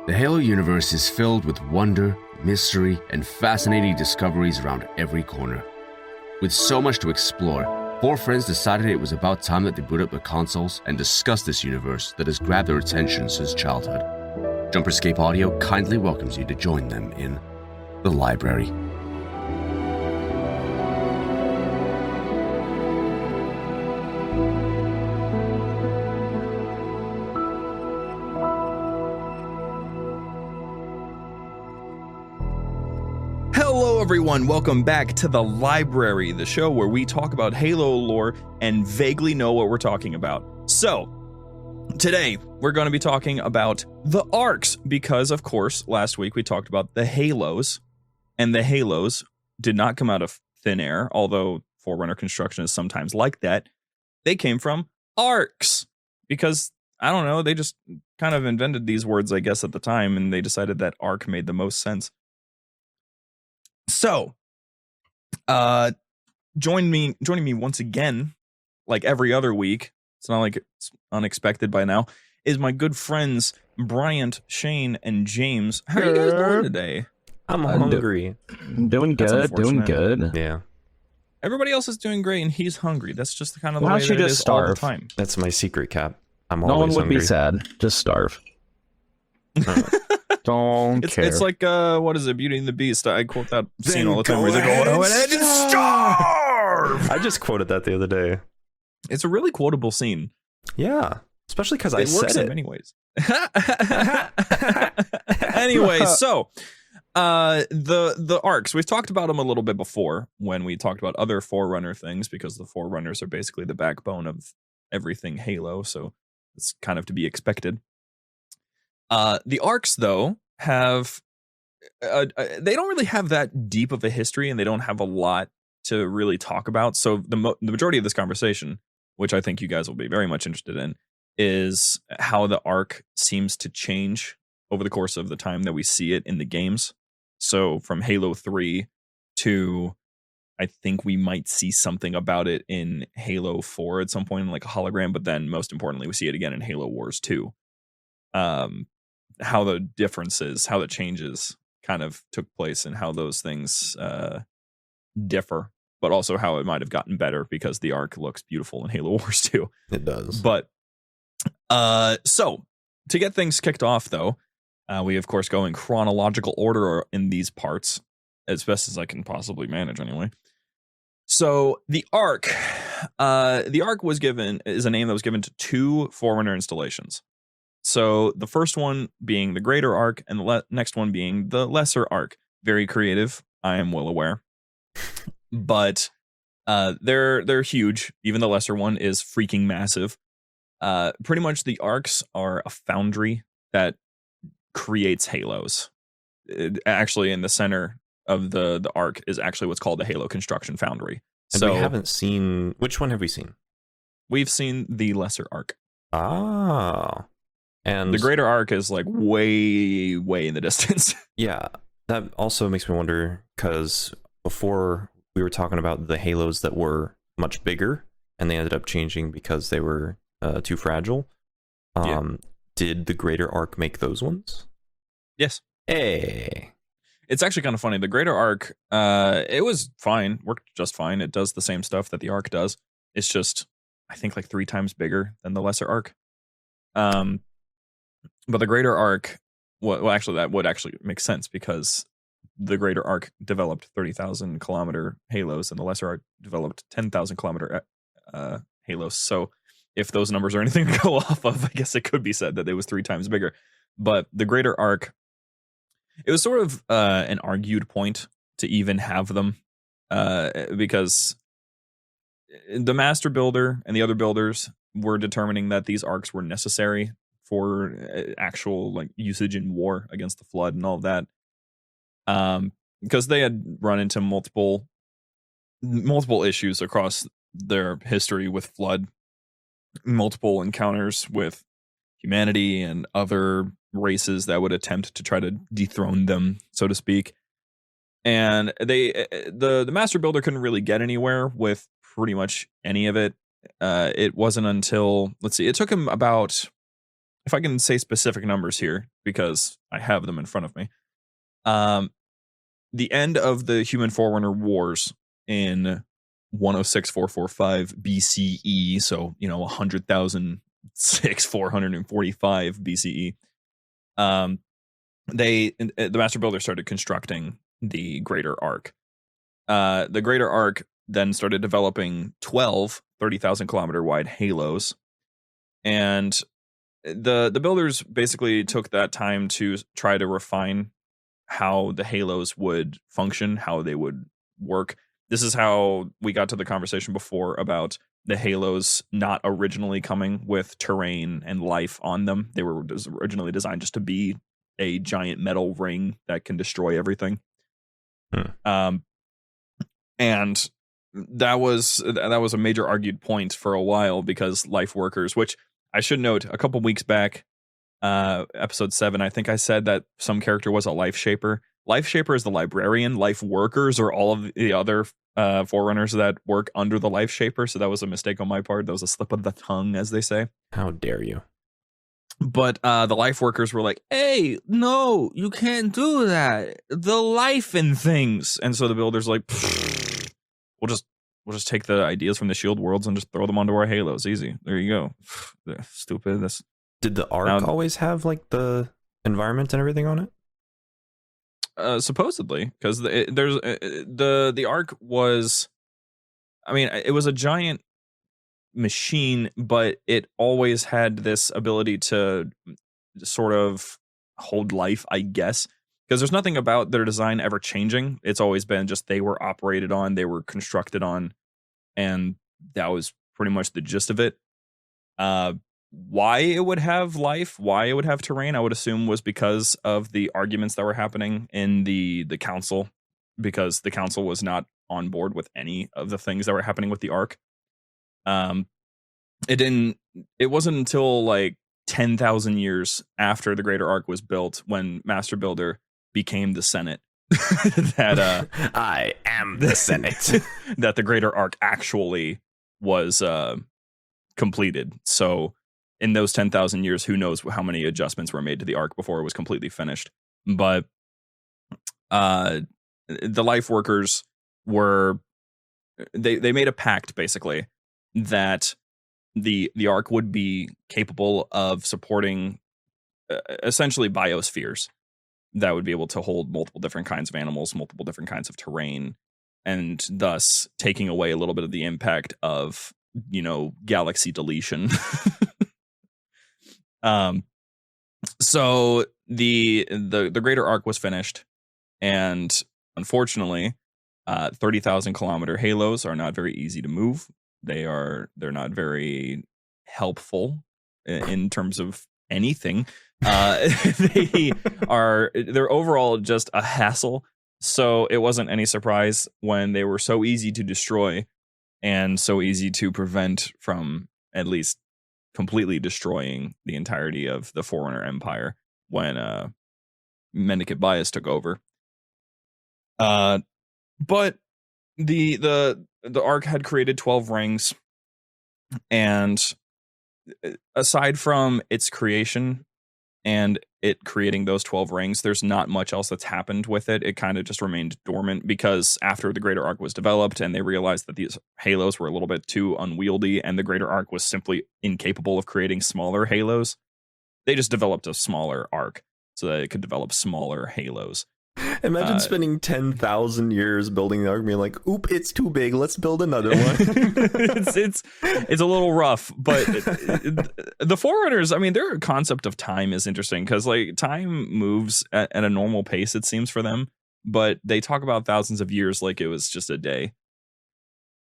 The Halo universe is filled with wonder, mystery, and fascinating discoveries around every corner. With so much to explore, four friends decided it was about time that they boot up their consoles and discuss this universe that has grabbed their attention since childhood. JumperScape Audio kindly welcomes you to join them in the library. Hello everyone, welcome back to the library, the show where we talk about Halo lore and vaguely know what we're talking about. So, today we're going to be talking about the Arks because, of course, last week we talked about the Halos, and the Halos did not come out of thin air, although Forerunner construction is sometimes like that. They came from Arks because, I don't know, they just kind of invented these words, I guess, at the time, and they decided that Ark made the most sense. So, joining me once again, like every other week, it's not like it's unexpected by now, is my good friends Bryant, Shane, and James. How are you guys doing today? I'm hungry. Doing good. Yeah. Everybody else is doing great, and he's hungry. That's just the kind of the Why way don't that you it just is all the starve? time. That's my secret, Cap. I'm No one always would hungry. be sad. Just starve. Don't care. It's like, what is it, Beauty and the Beast? I quote that scene all the time where they go, go ahead and starve! I just quoted that the other day. It's a really quotable scene. Yeah. Especially because I It works said in it. many ways. Anyway, so the Arks, we've talked about them a little bit before when we talked about other Forerunner things, because the Forerunners are basically the backbone of everything Halo, so it's kind of to be expected. The Arks, though, have they don't really have that deep of a history, and they don't have a lot to really talk about. So the majority of this conversation, which I think you guys will be very much interested in, is how the Ark seems to change over the course of the time that we see it in the games. So from Halo 3 to, I think we might see something about it in Halo 4 at some point, like a hologram, but then most importantly, we see it again in Halo Wars 2. How the differences, how the changes kind of took place, and how those things differ, but also how it might have gotten better because the Ark looks beautiful in Halo Wars 2. It does. But so to get things kicked off, though, we of course go in chronological order in these parts as best as I can possibly manage, anyway. So the Ark is a name that was given to two Forerunner installations. So the first one being the Greater Ark, and the next one being the Lesser Ark. Very creative, I am well aware, but they're huge. Even the lesser one is freaking massive. Pretty much the Arks are a foundry that creates Halos. Actually, in the center of the Ark is actually what's called the Halo Construction Foundry. And so we haven't seen... Which one have we seen? We've seen the Lesser Ark. Ah. And the Greater Ark is like way in the distance. Yeah. That also makes me wonder, because before we were talking about the Halos that were much bigger, and they ended up changing because they were too fragile. Did the Greater Ark make those ones? Yes. Hey. It's actually kind of funny. The Greater Ark, it was fine, worked just fine. It does the same stuff that the Ark does. It's just, I think, like 3 times bigger than the Lesser Ark. But the Greater Ark, well, actually, that would actually make sense, because the Greater Ark developed 30,000 kilometer Halos, and the Lesser Ark developed 10,000 kilometer Halos. So if those numbers are anything to go off of, I guess it could be said that it was 3 times bigger. But the Greater Ark, it was sort of an argued point to even have them, because the Master Builder and the other builders were determining that these Arks were necessary for actual like usage in war against the Flood and all of that, because they had run into multiple issues across their history with Flood, multiple encounters with humanity and other races that would attempt to try to dethrone them, so to speak. And the Master Builder couldn't really get anywhere with pretty much any of it. It wasn't until, let's see, it took him about if I can say specific numbers here, because I have them in front of me. The end of the Human Forerunner Wars in 106445 BCE, so 100,445 BCE. The Master Builder started constructing the Greater Ark. The Greater Ark then started developing 12 30,000 kilometer wide halos, and the builders basically took that time to try to refine how the halos would function, how they would work. This is how we got to the conversation before about the halos not originally coming with terrain and life on them. They were originally designed just to be a giant metal ring that can destroy everything. And that was a major argued point for a while, because life workers, which I should note, a couple weeks back, episode 7, I think I said that some character was a life shaper. Life shaper is the librarian. Life workers are all of the other forerunners that work under the life shaper. So that was a mistake on my part. That was a slip of the tongue, as they say. How dare you? But the life workers were like, hey, no, you can't do that. The life in things. And so the builder's like, we'll just take the ideas from the shield worlds and just throw them onto our halos. Easy. There you go. Stupid. Did the Ark always have like the environment and everything on it? Supposedly, because the Ark was, I mean, it was a giant machine, but it always had this ability to sort of hold life, I guess, because there's nothing about their design ever changing. It's always been just they were operated on, they were constructed on, and that was pretty much the gist of it. Why it would have life, why it would have terrain, I would assume was because of the arguments that were happening in the council, because the council was not on board with any of the things that were happening with the Ark. It wasn't until like 10,000 years after the Greater Ark was built, when Master Builder became the Senate, that I am the Senate, that the Greater Ark actually was completed. So in those 10,000 years, who knows how many adjustments were made to the Ark before it was completely finished. But the life workers were, they made a pact, basically, that the Ark would be capable of supporting essentially biospheres that would be able to hold multiple different kinds of animals, multiple different kinds of terrain, and thus taking away a little bit of the impact of, galaxy deletion. So the Greater Ark was finished, and unfortunately, 30,000 kilometer halos are not very easy to move. They're not very helpful in terms of anything. They're overall just a hassle. So it wasn't any surprise when they were so easy to destroy and so easy to prevent from at least completely destroying the entirety of the Forerunner Empire when Mendicant Bias took over. But the Ark had created 12 rings, and aside from its creation and it creating those 12 rings, there's not much else that's happened with it. It kind of just remained dormant, because after the Greater Ark was developed and they realized that these halos were a little bit too unwieldy and the Greater Ark was simply incapable of creating smaller halos, they just developed a smaller Ark so that it could develop smaller halos. Imagine spending 10,000 years building the Ark, being like, "Oop, it's too big. Let's build another one." it's a little rough, but the Forerunners, I mean, their concept of time is interesting, because like time moves at a normal pace, it seems, for them, but they talk about thousands of years like it was just a day,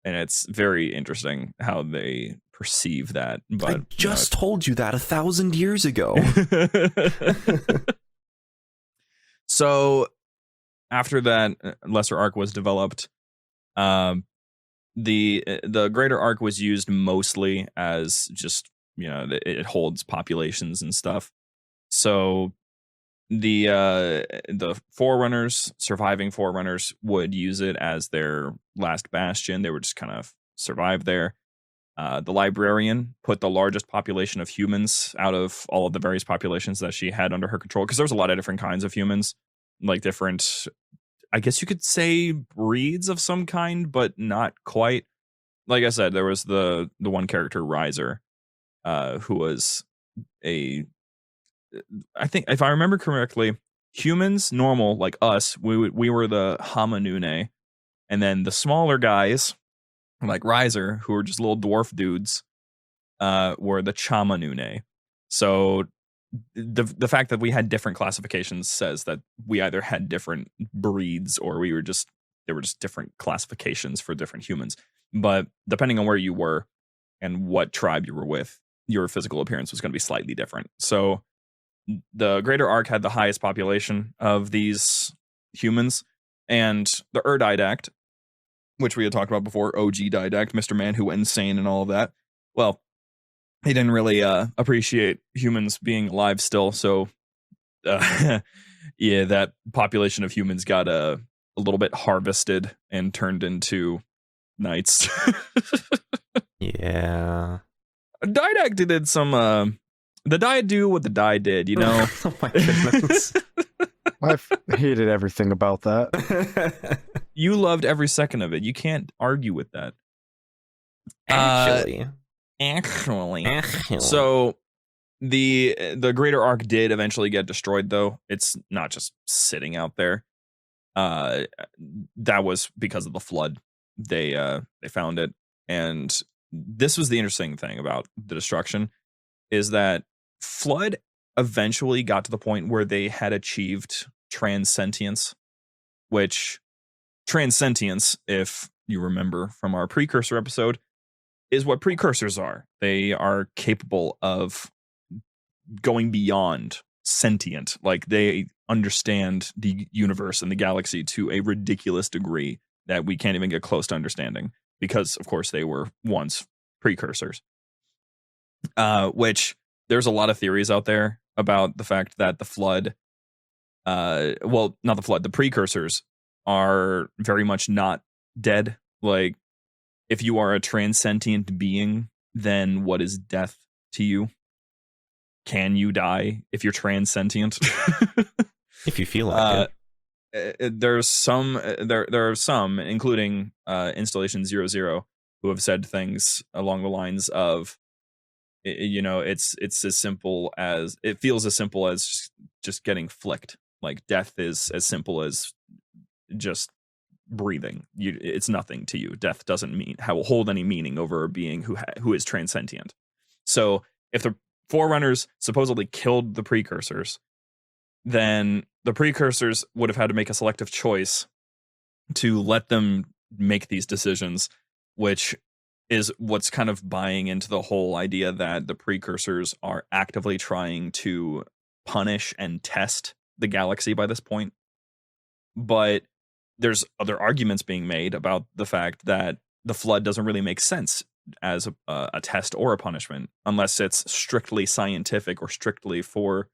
and it's very interesting how they perceive that. But I just told you that 1,000 years ago. So after that lesser Ark was developed, the Greater Ark was used mostly as just, it holds populations and stuff. So the surviving Forerunners would use it as their last bastion. They would just kind of survive there. The librarian put the largest population of humans out of all of the various populations that she had under her control, because there was a lot of different kinds of humans, like different, I guess you could say, breeds of some kind, but not quite. Like I said, there was the one character, Riser, who was I think, if I remember correctly, humans, normal, like us, we were the Hamanune, and then the smaller guys, like Riser, who were just little dwarf dudes, were the Chamanune. So the fact that we had different classifications says that we either had different breeds, or there were just different classifications for different humans. But depending on where you were and what tribe you were with, your physical appearance was going to be slightly different. So the Greater Ark had the highest population of these humans, and the Didact, which we had talked about before, OG Didact, Mr. Man who went insane and all of that. Well, he didn't really appreciate humans being alive still, so yeah, that population of humans got a little bit harvested and turned into knights. Yeah. Didact did some the die do what the die did, you know. Oh my goodness. I've hated everything about that. You loved every second of it. You can't argue with that. Actually. So the Greater Ark did eventually get destroyed, though. It's not just sitting out there. That was because of the flood. They found it, and this was the interesting thing about the destruction, is that flood eventually got to the point where they had achieved transcendence, which transcendence, if you remember from our precursor episode, is what precursors are. They are capable of going beyond sentient. Like, they understand the universe and the galaxy to a ridiculous degree that we can't even get close to understanding, because of course they were once precursors. Which there's a lot of theories out there about the fact that the flood, well, not the flood, the precursors are very much not dead. Like, if you are a transcendent being, then what is death to you? Can you die if you're transcendent? If you feel like it. There's some, there are some, including Installation 00, who have said things along the lines of, you know, it's as simple as, it feels as simple as just getting flicked. Like, death is as simple as just breathing. It's nothing to you. Death doesn't hold any meaning over a being who is transcendent. So if the Forerunners supposedly killed the precursors, then the precursors would have had to make a selective choice to let them make these decisions, which is what's kind of buying into the whole idea that the precursors are actively trying to punish and test the galaxy by this point. But there's other arguments being made about the fact that the flood doesn't really make sense as a test or a punishment, unless it's strictly scientific or strictly for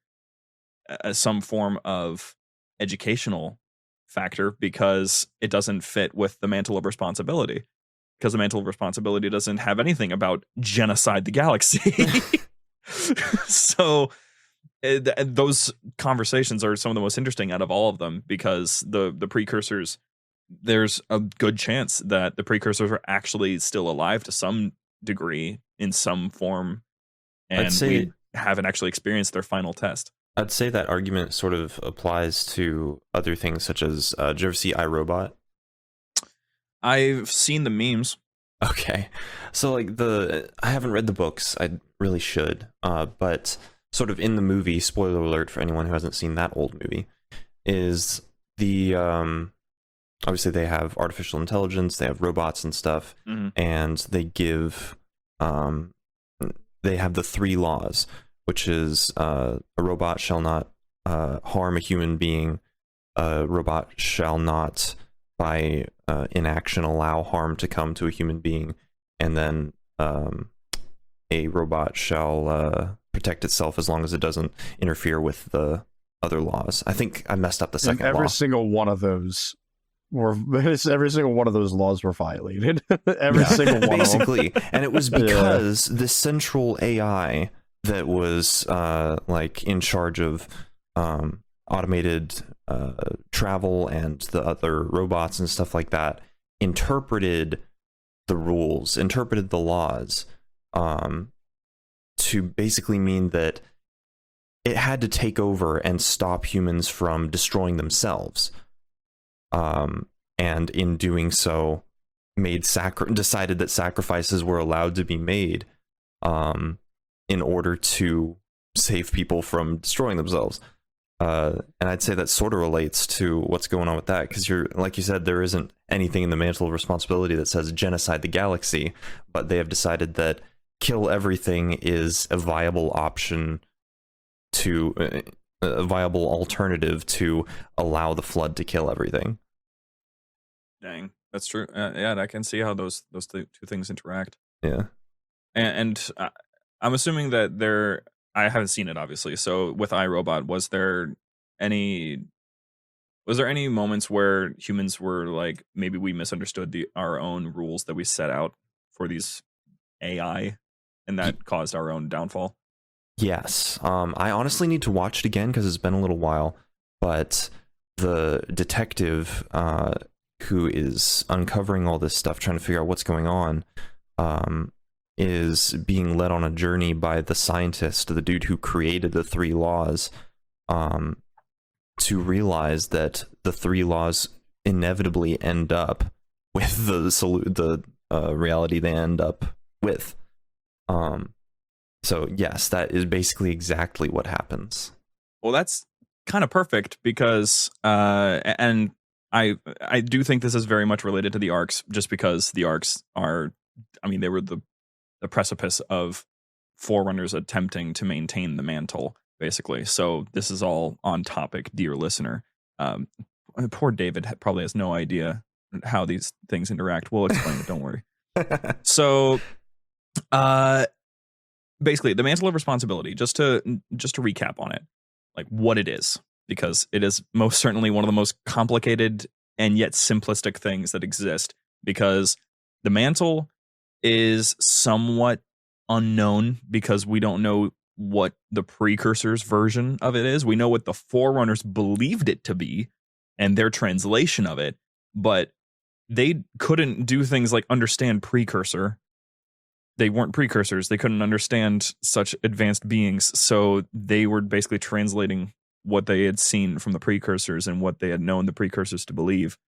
some form of educational factor, because it doesn't fit with the mantle of responsibility, because the mantle of responsibility doesn't have anything about genocide the galaxy. So those conversations are some of the most interesting out of all of them, because the precursors, there's a good chance that the precursors are actually still alive to some degree in some form, and we haven't actually experienced their final test. I'd say that argument sort of applies to other things, such as, did you ever see iRobot? I've seen the memes. Okay. So, like, I haven't read the books. I really should. But sort of in the movie, spoiler alert for anyone who hasn't seen that old movie, is the, obviously they have artificial intelligence, they have robots and stuff, and they give, they have the 3 laws, which is a robot shall not harm a human being, a robot shall not, by inaction, allow harm to come to a human being, and then a robot shall protect itself as long as it doesn't interfere with the other laws. I think I messed up the second law. Every single one of those every single one of those laws were violated. Every single one basically. of them. And it was because the central AI that was like in charge of automated travel and the other robots and stuff like that interpreted the rules, interpreted the laws to basically mean that it had to take over and stop humans from destroying themselves. And in doing so, decided that sacrifices were allowed to be made in order to save people from destroying themselves. And I'd say that sort of relates to what's going on with that, because like you said, there isn't anything in the Mantle of Responsibility that says genocide the galaxy, but they have decided that kill everything is a viable option to a viable alternative to allow the flood to kill everything. Dang, that's true. Yeah, I can see how those two things interact. Yeah, and I'm assuming that I haven't seen it, obviously. So with iRobot, was there any moments where humans were like, maybe we misunderstood our own rules that we set out for these AI, and that caused our own downfall? Yes. I honestly need to watch it again because it's been a little while, but the detective who is uncovering all this stuff, trying to figure out what's going on, is being led on a journey by the scientist, the dude who created the 3 laws, to realize that the 3 laws inevitably end up with the reality they end up with. So yes, that is basically exactly what happens. Well, that's kind of perfect because, and I do think this is very much related to the Arks, just because the Arks are, I mean, they were the precipice of Forerunners attempting to maintain the mantle, basically. So this is all on topic, dear listener. Poor David probably has no idea how these things interact. We'll explain it, don't worry. So, basically, the Mantle of Responsibility, just to recap on it, like what it is, because it is most certainly one of the most complicated and yet simplistic things that exist, because the Mantle is somewhat unknown because we don't know what the Precursor's version of it is. We know what the Forerunners believed it to be and their translation of it, but they couldn't do things like understand Precursor. They weren't precursors. They couldn't understand such advanced beings. So they were basically translating what they had seen from the precursors and what they had known the precursors to believe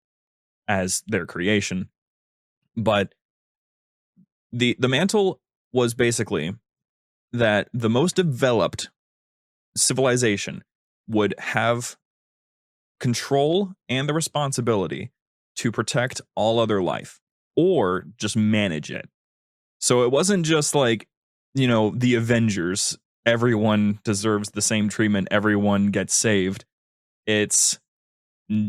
as their creation. But the mantle was basically that the most developed civilization would have control and the responsibility to protect all other life, or just manage it. So it wasn't just like, the Avengers, everyone deserves the same treatment, everyone gets saved. It's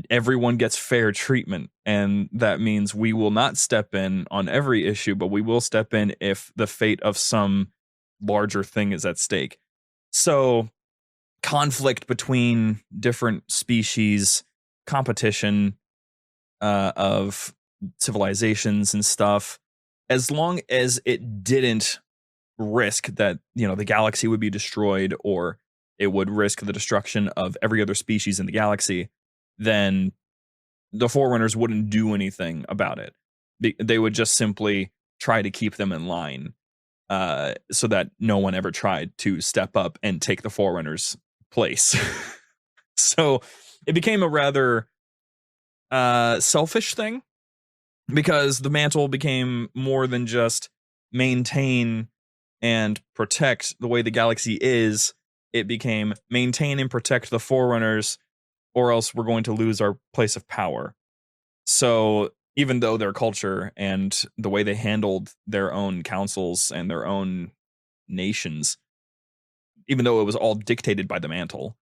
everyone gets fair treatment. And that means we will not step in on every issue, but we will step in if the fate of some larger thing is at stake. So conflict between different species, competition of civilizations and stuff, as long as it didn't risk that, the galaxy would be destroyed, or it would risk the destruction of every other species in the galaxy, then the Forerunners wouldn't do anything about it. They would just simply try to keep them in line, so that no one ever tried to step up and take the Forerunners' place. So it became a rather selfish thing, because the mantle became more than just maintain and protect the way the galaxy is. It became maintain and protect the Forerunners, or else we're going to lose our place of power. So even though their culture and the way they handled their own councils and their own nations, even though it was all dictated by the mantle,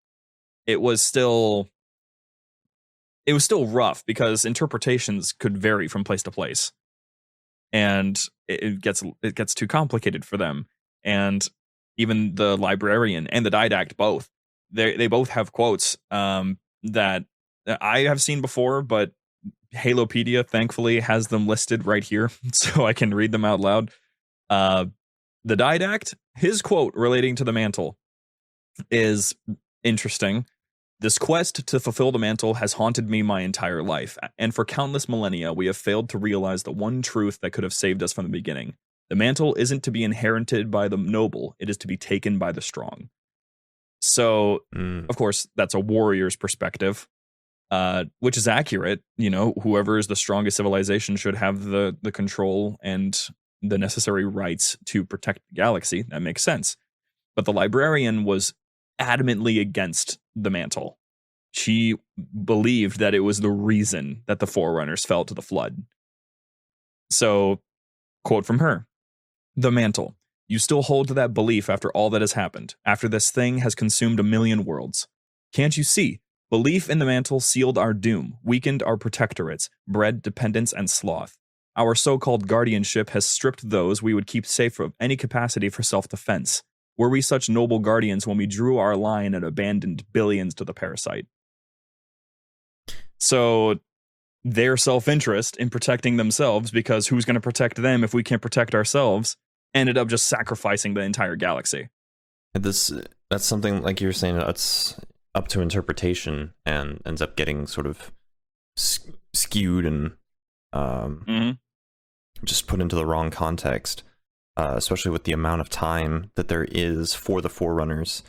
it was still rough, because interpretations could vary from place to place, and it gets too complicated for them. And even the librarian and the didact, both they both have quotes that I have seen before, but Halopedia, thankfully, has them listed right here, so I can read them out loud. The Didact, his quote relating to the mantle is interesting. This quest to fulfill the mantle has haunted me my entire life, and for countless millennia, we have failed to realize the one truth that could have saved us from the beginning. The mantle isn't to be inherited by the noble, it is to be taken by the strong. So, of course, that's a warrior's perspective, which is accurate. You know, whoever is the strongest civilization should have the control and the necessary rights to protect the galaxy. That makes sense. But the librarian was adamantly against the mantle. She believed that it was the reason that the Forerunners fell to the flood. So, quote from her, "The mantle. You still hold to that belief after all that has happened, after this thing has consumed 1,000,000 worlds. Can't you see? Belief in the mantle sealed our doom, weakened our protectorates, bred dependence and sloth. Our so-called guardianship has stripped those we would keep safe of any capacity for self-defense. Were we such noble guardians when we drew our line and abandoned billions to the parasite?" So their self-interest in protecting themselves, because who's going to protect them if we can't protect ourselves, ended up just sacrificing the entire galaxy. That's something, like you were saying, it's up to interpretation and ends up getting sort of skewed and just put into the wrong context, especially with the amount of time that there is for the Forerunners.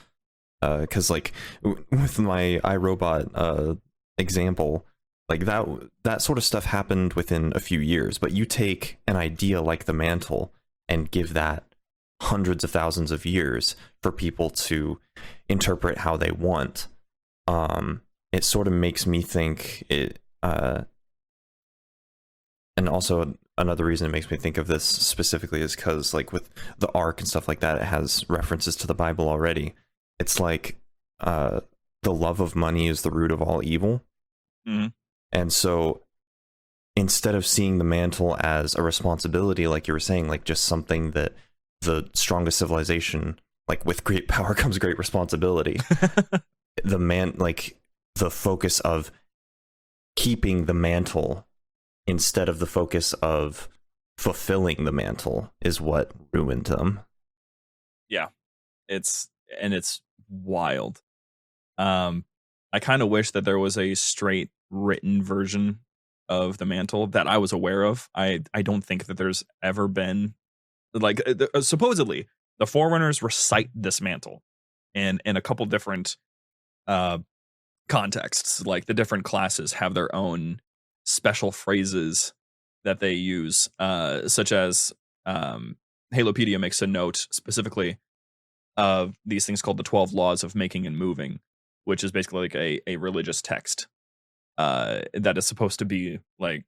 Because like with my iRobot example, like that sort of stuff happened within a few years, but you take an idea like the mantle and give that hundreds of thousands of years for people to interpret how they want. It sort of makes me think it, and also another reason it makes me think of this specifically is because, like, with the Ark and stuff like that, it has references to the Bible already. It's like the love of money is the root of all evil. And so instead of seeing the mantle as a responsibility, like you were saying, like just something that the strongest civilization, like with great power comes great responsibility, the focus of keeping the mantle instead of the focus of fulfilling the mantle is what ruined them. Yeah, it's wild. I kind of wish that there was a straight written version of the mantle that I was aware of. I don't think that there's ever been, like, supposedly the Forerunners recite this mantle in a couple different contexts. Like the different classes have their own special phrases that they use, such as Halopedia makes a note specifically of these things called the 12 Laws of Making and Moving, which is basically like a religious text that is supposed to be like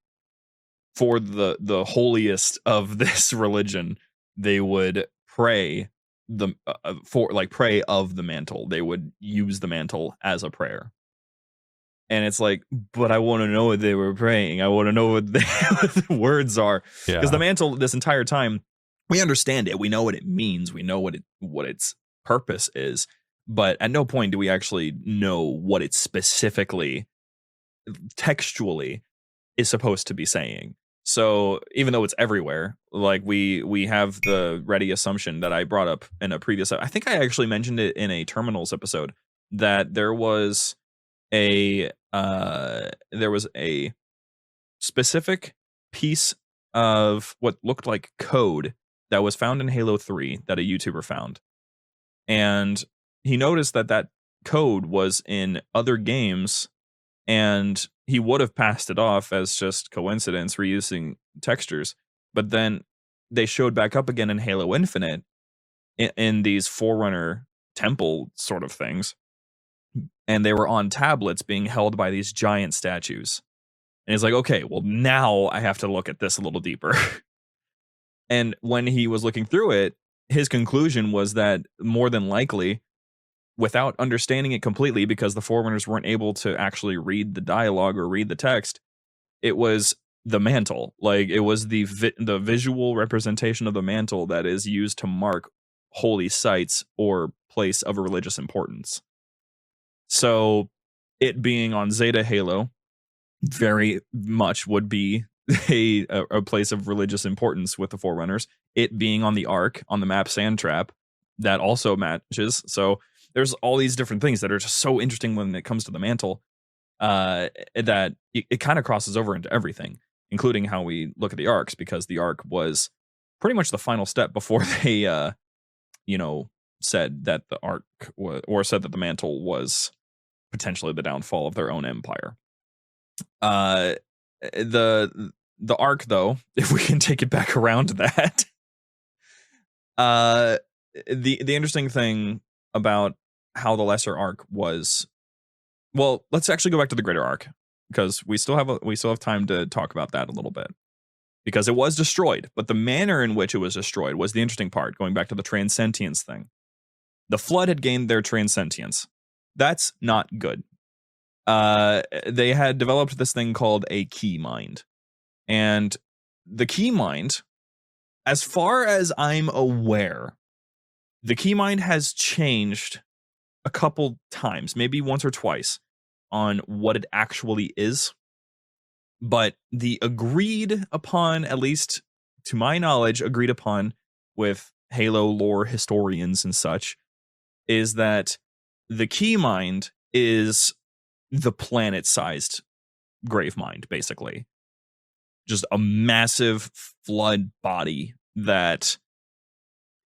for the holiest of this religion. They would pray pray of the mantle. They would use the mantle as a prayer. And it's like, but I want to know what they were praying. I want to know what the words are. Because the mantle, this entire time, we understand it. We know what it means. We know what its purpose is. But at no point do we actually know what it specifically, textually, is supposed to be saying. So even though it's everywhere, like we have the ready assumption that I brought up in a previous, I think I actually mentioned it in a Terminals episode, that there was a specific piece of what looked like code that was found in Halo 3 that a YouTuber found. And he noticed that code was in other games, and he would have passed it off as just coincidence, reusing textures. But then they showed back up again in Halo Infinite in these Forerunner temple sort of things. And they were on tablets being held by these giant statues. And he's like, okay, well, now I have to look at this a little deeper. And when he was looking through it, his conclusion was that more than likely, without understanding it completely, because the Forerunners weren't able to actually read the dialogue or read the text, it was the mantle. Like, it was the visual representation of the mantle that is used to mark holy sites or place of a religious importance. So it being on Zeta Halo, very much would be a place of religious importance with the Forerunners. It being on the Ark, on the map Sand Trap, that also matches. So there's all these different things that are just so interesting when it comes to the mantle, that it kind of crosses over into everything, including how we look at the Arks, because the Ark was pretty much the final step before they, said that the Ark was, or said that the mantle was potentially the downfall of their own empire. The Ark, though, if we can take it back around to that, the interesting thing about how the lesser Ark was, well, let's actually go back to the greater Ark, because we still have time to talk about that a little bit, because it was destroyed, but the manner in which it was destroyed was the interesting part. Going back to the transcendence thing, the flood had gained their transcendence. That's not good. They had developed this thing called a key mind, and the key mind, as far as I'm aware, the key mind has changed a couple times, maybe once or twice, on what it actually is. But the agreed upon, at least to my knowledge, agreed upon with Halo lore historians and such, is that the key mind is the planet-sized grave mind, basically. Just a massive flood body that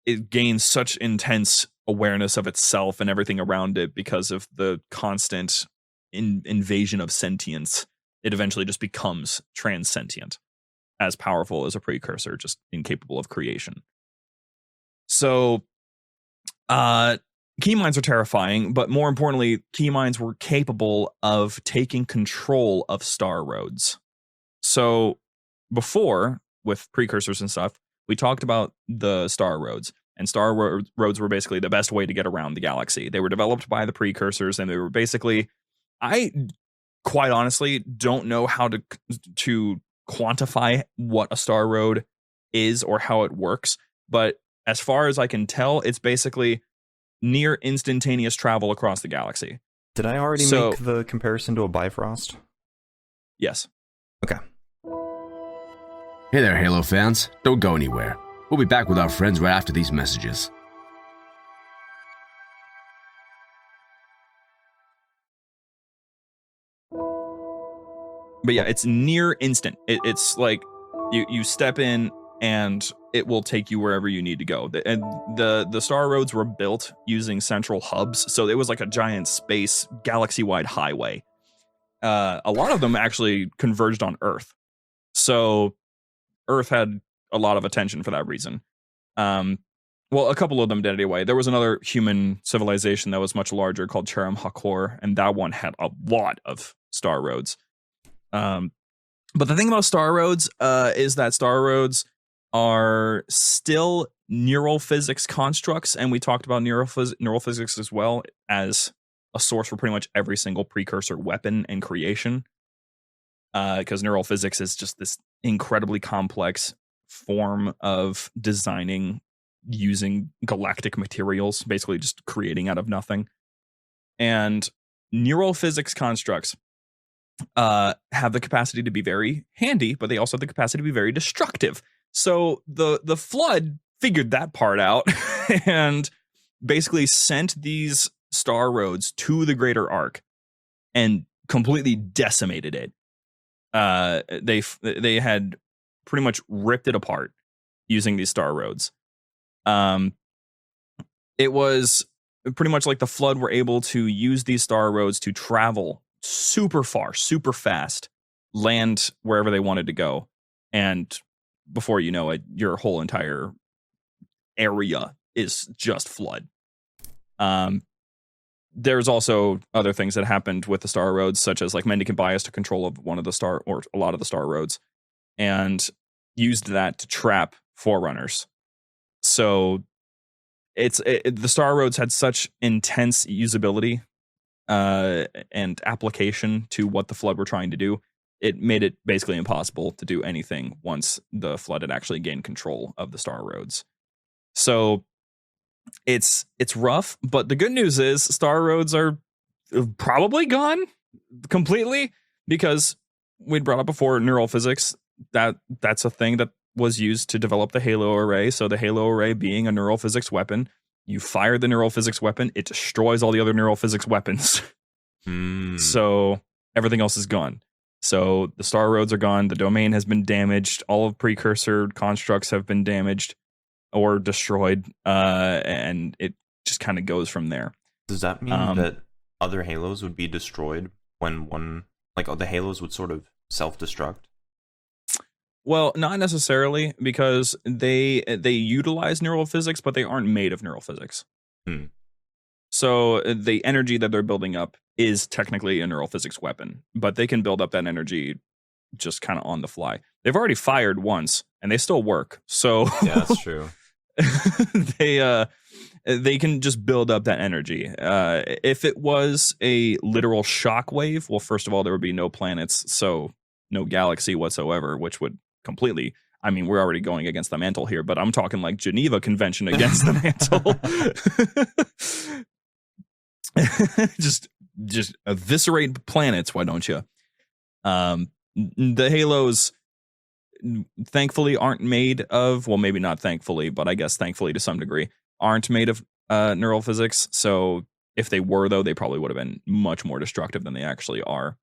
it gains such intense awareness of itself and everything around it because of the constant invasion of sentience. It eventually just becomes transcendent, as powerful as a precursor, just incapable of creation. So, key minds are terrifying, but more importantly, key minds were capable of taking control of star roads. So, before, with precursors and stuff, we talked about the star roads, and star roads were basically the best way to get around the galaxy. They were developed by the precursors, and they were basically, I quite honestly don't know how to quantify what a star road is or how it works, but as far as I can tell, it's basically near instantaneous travel across the galaxy. Did I already make the comparison to a Bifrost? Yes. Okay. Hey there, Halo fans. Don't go anywhere. We'll be back with our friends right after these messages. But yeah, it's near instant. It's like you step in and it will take you wherever you need to go. And the star roads were built using central hubs, so it was like a giant space galaxy-wide highway. A lot of them actually converged on Earth, so Earth had a lot of attention for that reason. Well, a couple of them did anyway. There was another human civilization that was much larger called Cheram Hakor, and that one had a lot of star roads. But the thing about star roads is that star roads are still neural physics constructs, and we talked about neural physics as well as a source for pretty much every single precursor weapon and creation, because neural physics is just this incredibly complex form of designing using galactic materials, basically just creating out of nothing. And neural physics constructs have the capacity to be very handy, but they also have the capacity to be very destructive. So the flood figured that part out and basically sent these star roads to the greater Ark and completely decimated it. They had pretty much ripped it apart using these star roads. It was pretty much like the flood were able to use these star roads to travel super far, super fast, land wherever they wanted to go, and before you know it, your whole entire area is just flood. There's also other things that happened with the star roads, such as like mendicant bias to control of one of the star or a lot of the star roads, and used that to trap Forerunners. So the star roads had such intense usability and application to what the flood were trying to do. It made it basically impossible to do anything once the flood had actually gained control of the star roads. So it's rough, but the good news is star roads are probably gone completely, because we'd brought up before, neural physics, that's a thing that was used to develop the Halo array. So the Halo array being a neural physics weapon, you fire the neural physics weapon, it destroys all the other neural physics weapons. So everything else is gone. So the star roads are gone, the domain has been damaged, all of precursor constructs have been damaged or destroyed, and it just kind of goes from there. Does that mean that other Halos would be destroyed when one, like the Halos would sort of self-destruct? Well, not necessarily, because they utilize neural physics, but they aren't made of neural physics. So the energy that they're building up is technically a neural physics weapon, but they can build up that energy just kind of on the fly. They've already fired once, and they still work. So yeah, that's true. They can just build up that energy. If it was a literal shockwave, well, first of all, there would be no planets, so no galaxy whatsoever, which would completely, I mean, we're already going against the mantle here, but I'm talking like Geneva Convention against the mantle. just eviscerate planets, why don't you? The Halos thankfully aren't made of, well, maybe not thankfully, but I guess thankfully to some degree, aren't made of neural physics. So if they were, though, they probably would have been much more destructive than they actually are.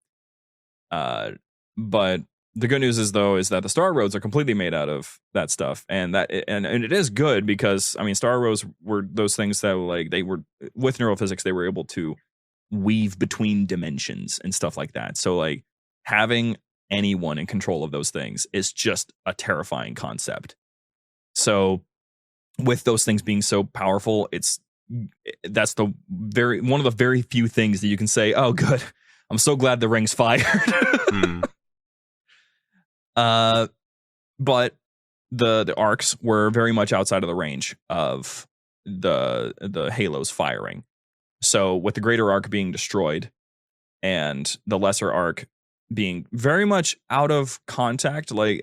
But the good news is, though, is that the star roads are completely made out of that stuff, and it is good because, I mean, star roads were those things that, like, they were, with neural physics, they were able to weave between dimensions and stuff like that. So, like, having anyone in control of those things is just a terrifying concept. So with those things being so powerful, that's one of the very few things that you can say, oh, good, I'm so glad the ring's fired. But the Arks were very much outside of the range of the Halos firing. So with the greater Ark being destroyed and the lesser Ark being very much out of contact, like,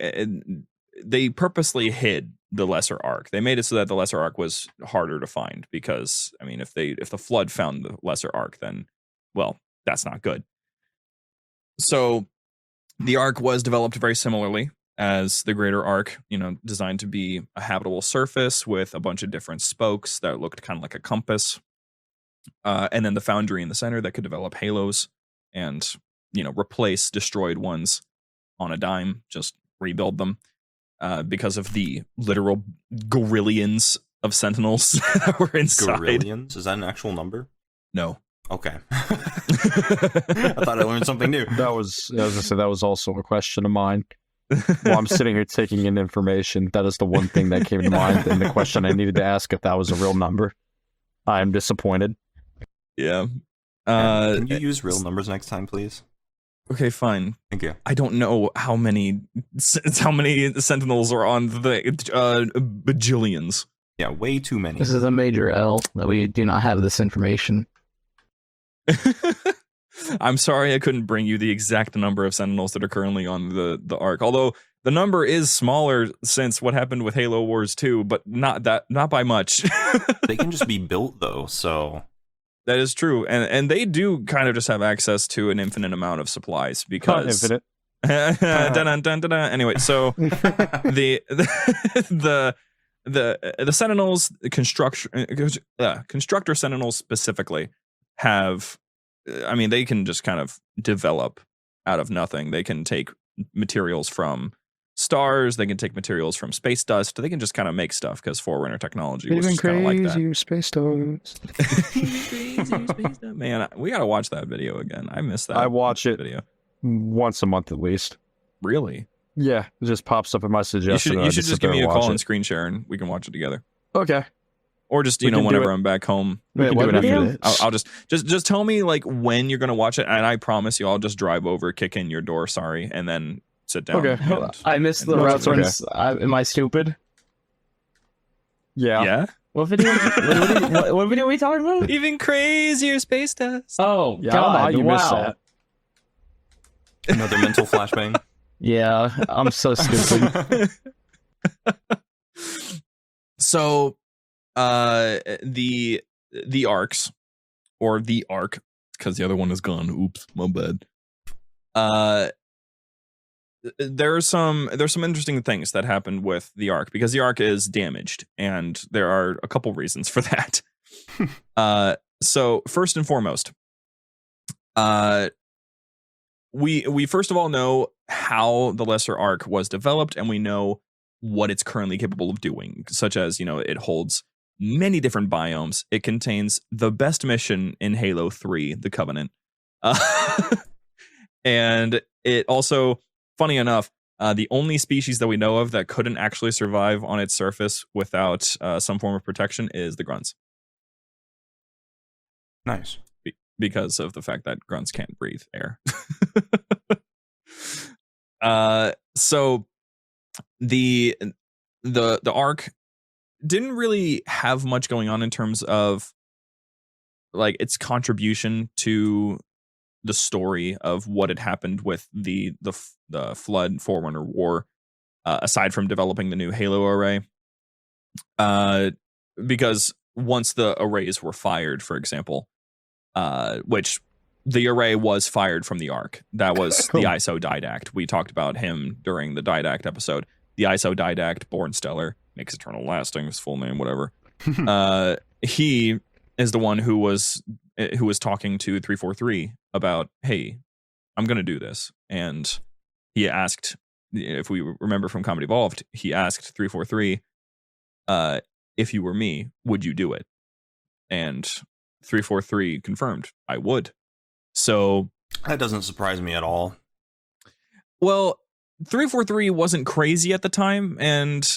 they purposely hid the lesser Ark. They made it so that the lesser Ark was harder to find because, I mean, if the flood found the lesser Ark, then, well, that's not good. So the Ark was developed very similarly as the greater Ark, designed to be a habitable surface with a bunch of different spokes that looked kind of like a compass. And then the foundry in the center that could develop halos and, replace destroyed ones on a dime, just rebuild them. Because of the literal gorillions of sentinels that were inside. Gorillions? Is that an actual number? No. Okay. I thought I learned something new. That was also a question of mine. While I'm sitting here taking in information, that is the one thing that came to mind, and the question I needed to ask if that was a real number. I am disappointed. Yeah. Can you use real numbers next time, please? Okay, fine. Thank you. I don't know how many sentinels are on the bajillions. Yeah, way too many. This is a major L that we do not have this information. I'm sorry I couldn't bring you the exact number of sentinels that are currently on the Ark. Although the number is smaller since what happened with Halo Wars 2, but not by much. They can just be built though, so that is true, and they do kind of just have access to an infinite amount of supplies because infinite. Anyway, so the Sentinels, constructor Sentinels specifically have, I mean, they can just kind of develop out of nothing. They can take materials from stars, they can take materials from space dust, they can just kind of make stuff because Forerunner technology was just kind of like that. Space stones. Man, we gotta watch that video again. I missed that. I watch it video once a month at least. Really? Yeah, it just pops up in my suggestion. You should just give me a call and screen share, and we can watch it together. Okay. Or just whenever I'm back home. We can do it after this. I'll just tell me like when you're gonna watch it, and I promise you, I'll just drive over, kick in your door, and then sit down. Okay. I missed the reference. Am I stupid? Yeah. Yeah. What video? what video are we talking about? Even crazier space dust. Oh, Yeah, God! I don't know how you missed that. another mental flashbang. Yeah, I'm so stupid. So, the Arks, or the Ark, because the other one is gone. Oops, my bad. there's some interesting things that happened with the Ark, because the Ark is damaged, and there are a couple reasons for that. So first and foremost, we first of all know how the Lesser Ark was developed, and we know what it's currently capable of doing, such as, it holds many different biomes. It contains the best mission in Halo 3, the Covenant. And it also, funny enough, the only species that we know of that couldn't actually survive on its surface without some form of protection is the grunts. Nice. Because of the fact that grunts can't breathe air. So the Ark didn't really have much going on in terms of like its contribution to the story of what had happened with the Flood Forerunner War, aside from developing the new Halo array. Because once the arrays were fired, for example, which the array was fired from the Ark. That was the ISO Didact. We talked about him during the Didact episode. The ISO Didact, Born Stellar, makes eternal lasting, his full name, whatever. He is the one who was talking to 343 about, hey, I'm going to do this. And he asked, if we remember from Comedy Evolved, he asked 343, if you were me, would you do it? And 343 confirmed, I would. So that doesn't surprise me at all. Well, 343 wasn't crazy at the time, and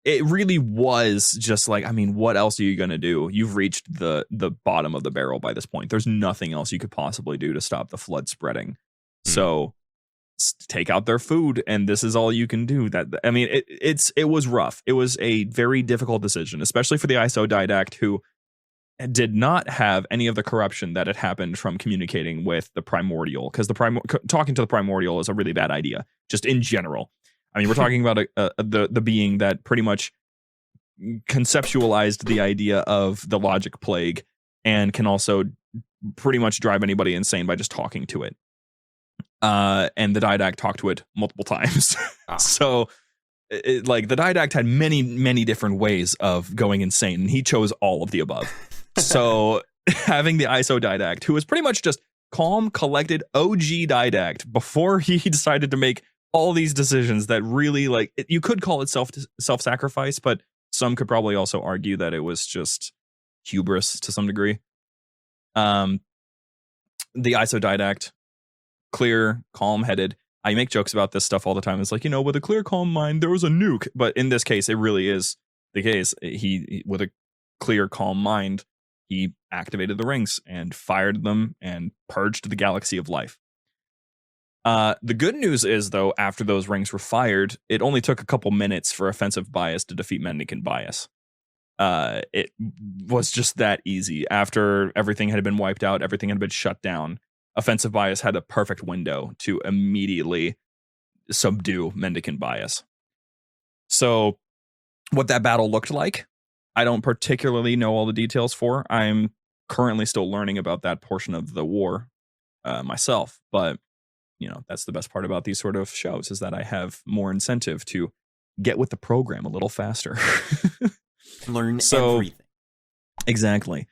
it really was just like, I mean, what else are you going to do? You've reached the bottom of the barrel by this point. There's nothing else you could possibly do to stop the flood spreading. So take out their food, and this is all you can do. That, I mean, it was rough. It was a very difficult decision, especially for the ISO Didact, who did not have any of the corruption that had happened from communicating with the Primordial, because talking to the Primordial is a really bad idea, just in general. I mean, we're talking about the being that pretty much conceptualized the idea of the logic plague and can also pretty much drive anybody insane by just talking to it. And the Didact talked to it multiple times. So like the Didact had many, many different ways of going insane, and he chose all of the above. So having the ISO Didact, who was pretty much just calm, collected OG Didact before he decided to make all these decisions that really, like, you could call it self-sacrifice, but some could probably also argue that it was just hubris to some degree. The ISO Didact, clear, calm-headed. I make jokes about this stuff all the time. It's like, with a clear, calm mind, there was a nuke. But in this case, it really is the case. He with a clear, calm mind, he activated the rings and fired them and purged the galaxy of life. The good news is, though, after those rings were fired, it only took a couple minutes for offensive bias to defeat Mendicant bias. It was just that easy. After everything had been wiped out, everything had been shut down, offensive bias had a perfect window to immediately subdue Mendicant bias. So what that battle looked like, I don't particularly know all the details for. I'm currently still learning about that portion of the war myself, but that's the best part about these sort of shows, is that I have more incentive to get with the program a little faster. Learn everything. Exactly.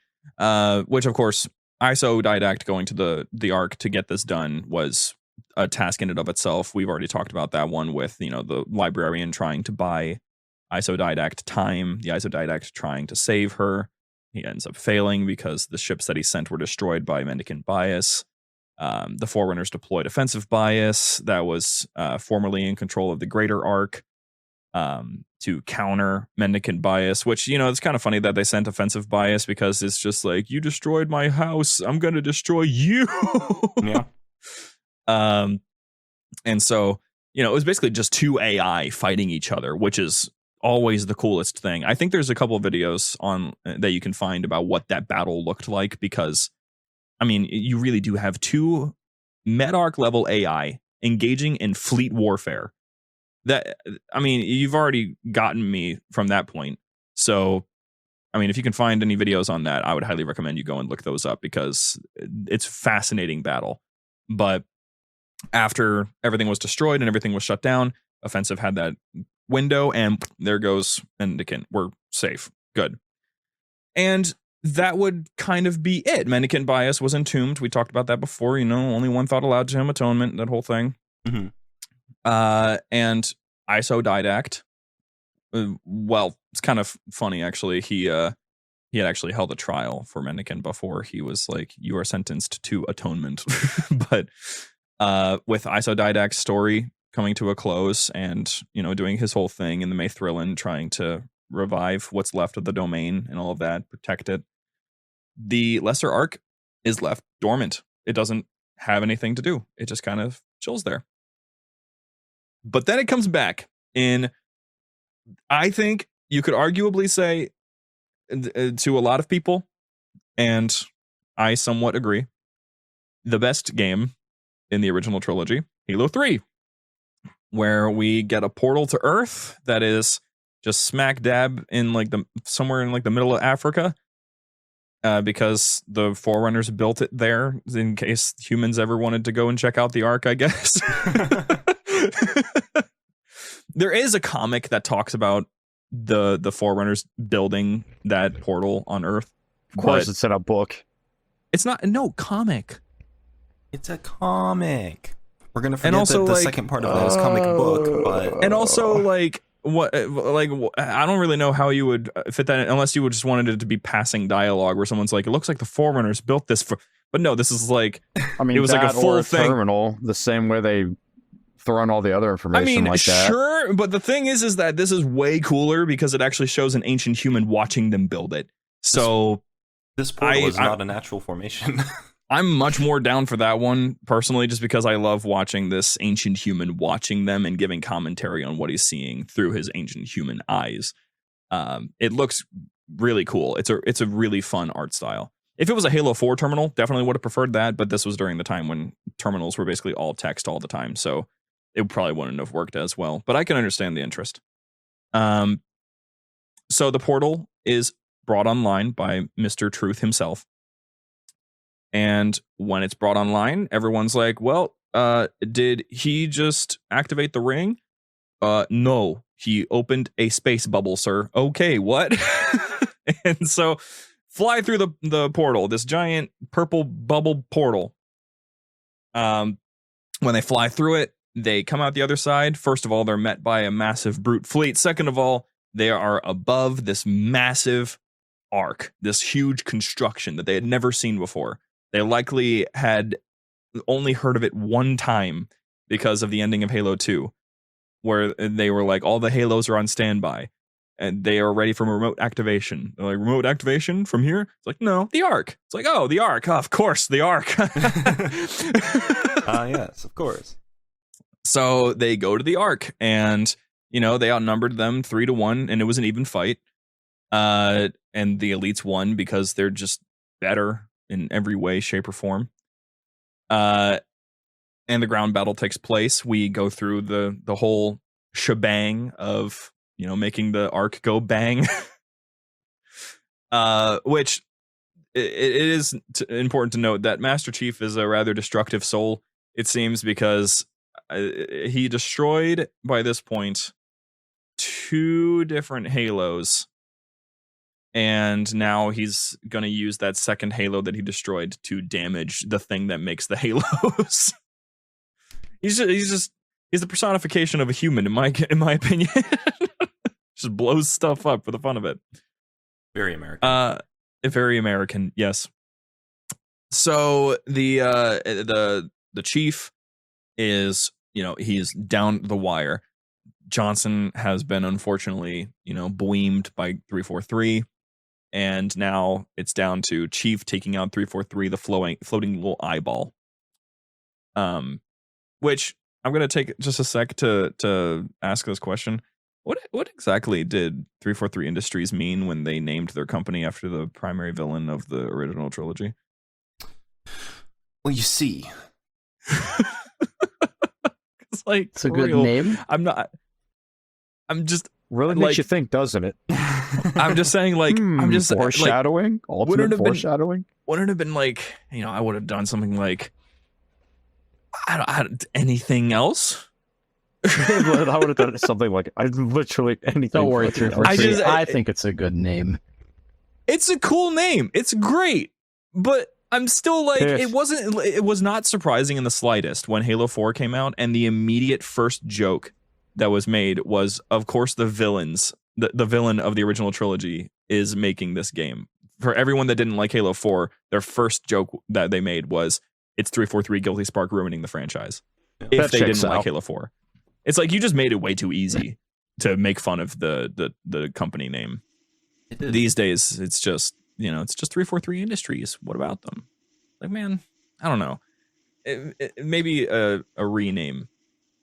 Which, of course, ISO Didact going to the Ark to get this done was a task in and of itself. We've already talked about that one with, the librarian trying to buy ISO Didact time, the ISO Didact trying to save her. He ends up failing because the ships that he sent were destroyed by Mendicant bias. The Forerunners deployed offensive bias that was formerly in control of the Greater Ark to counter Mendicant bias, which, it's kind of funny that they sent offensive bias, because it's just like, you destroyed my house, I'm going to destroy you. Yeah. And so, it was basically just two AI fighting each other, which is always the coolest thing. I think there's a couple of videos on that you can find about what that battle looked like, because I mean, you really do have two Med-Arc level AI engaging in fleet warfare. That, I mean, you've already gotten me from that point. So, I mean, if you can find any videos on that, I would highly recommend you go and look those up, because it's a fascinating battle. But after everything was destroyed and everything was shut down, Offensive had that window, and there goes Mendicant. We're safe. Good. And that would kind of be it. Mendicant Bias was entombed. We talked about that before. Only one thought allowed to him, atonement, that whole thing. Mm-hmm. And Isodidact. Well, it's kind of funny, actually. He had actually held a trial for Mendicant before he was like, you are sentenced to atonement. But with Isodidact's story coming to a close and, doing his whole thing in the Maythrillin, trying to revive what's left of the domain and all of that, protect it, the Lesser Ark is left dormant. It doesn't have anything to do. It just kind of chills there. But then it comes back in, I think you could arguably say, to a lot of people, and I somewhat agree, the best game in the original trilogy, Halo 3, where we get a portal to Earth that is just smack dab in somewhere in the middle of Africa, because the Forerunners built it there in case humans ever wanted to go and check out the Ark, I guess. There is a comic that talks about the Forerunners building that portal on Earth. Of course, it's in a book. It's not, no, comic. It's a comic. We're gonna forget also, the second part of this comic book, but and also what I don't really know how you would fit that in, unless you would just wanted it to be passing dialogue where someone's like, it looks like the Forerunners built this for, but no, this is like, I mean, it was like a full thing. Terminal, the same way they throw in all the other information that. Sure, but the thing is that this is way cooler because it actually shows an ancient human watching them build it. So this portal is not a natural formation. I'm much more down for that one personally, just because I love watching this ancient human watching them and giving commentary on what he's seeing through his ancient human eyes. It looks really cool. It's a really fun art style. If it was a Halo 4 terminal, definitely would have preferred that, but this was during the time when terminals were basically all text all the time, so it probably wouldn't have worked as well. But I can understand the interest. So the portal is brought online by Mr. Truth himself. And when it's brought online, everyone's like, well, did he just activate the ring? No, he opened a space bubble, sir. Okay, what? And so fly through the portal, this giant purple bubble portal. When they fly through it, they come out the other side. First of all, they're met by a massive brute fleet. Second of all, they are above this massive ark, this huge construction that they had never seen before. They likely had only heard of it one time because of the ending of Halo 2, where they were like, all the Halos are on standby and they are ready for remote activation. They're like, remote activation from here? It's like, no, the Ark. It's like, oh, the Ark. Oh, of course, the Ark. Yes, of course. So they go to the Ark and, they outnumbered them 3-1 and it was an even fight. And the elites won because they're just better in every way, shape, or form. And the ground battle takes place. We go through the whole shebang of, making the Ark go bang. Which it is important to note that Master Chief is a rather destructive soul, it seems, because he destroyed, by this point, 2 different Halos. And now he's going to use that second Halo that he destroyed to damage the thing that makes the Halos. he's the personification of a human, in my opinion. Just blows stuff up for the fun of it. Very American. Very American, yes. So the chief is, he's down the wire. Johnson has been unfortunately, bleamed by 343. And now it's down to Chief taking out 343, the floating little eyeball. Which I'm going to take just a sec to ask this question. What exactly did 343 Industries mean when they named their company after the primary villain of the original trilogy? Well, you see. It's a good name. I'm just really makes you think, doesn't it? I'm just saying, I'm just foreshadowing. Ultimate foreshadowing. Wouldn't have been I would have done something like Anything else? I would have done something like literally anything. Don't worry, fucking 343. I I think it's a good name. It's a cool name. It's great, but I'm still like, Yes. it was not surprising in the slightest when Halo 4 came out, and the immediate first joke that was made was, of course, the villain of the original trilogy is making this game. For everyone that didn't like Halo 4, their first joke that they made was, it's 343 Guilty Spark ruining the franchise. Yeah. If That they checks didn't like out. Halo 4. It's like, you just made it way too easy to make fun of the company name. These days, it's just, it's just 343 Industries. What about them? Like, man, I don't know. Maybe a rename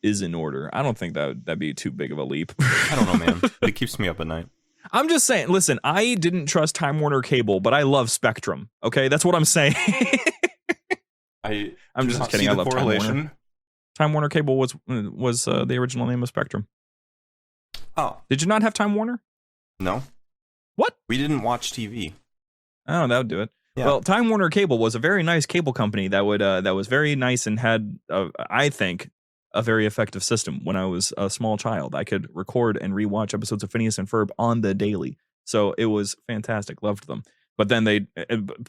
is in order. I don't think that'd be too big of a leap. I don't know, man. It keeps me up at night. I'm just saying, listen, I didn't trust Time Warner Cable, but I love Spectrum. Okay, that's what I'm saying. I'm just kidding. I love Time Warner. Time Warner Cable was the original name of Spectrum. Oh, Did you not have Time Warner? no. What? We didn't watch TV. Oh, that would do it. Yeah. Well, Time Warner Cable was a very nice cable company that was very nice and had, I think, a very effective system. When I was a small child, I could record and rewatch episodes of Phineas and Ferb on the daily, so it was fantastic. Loved them. But then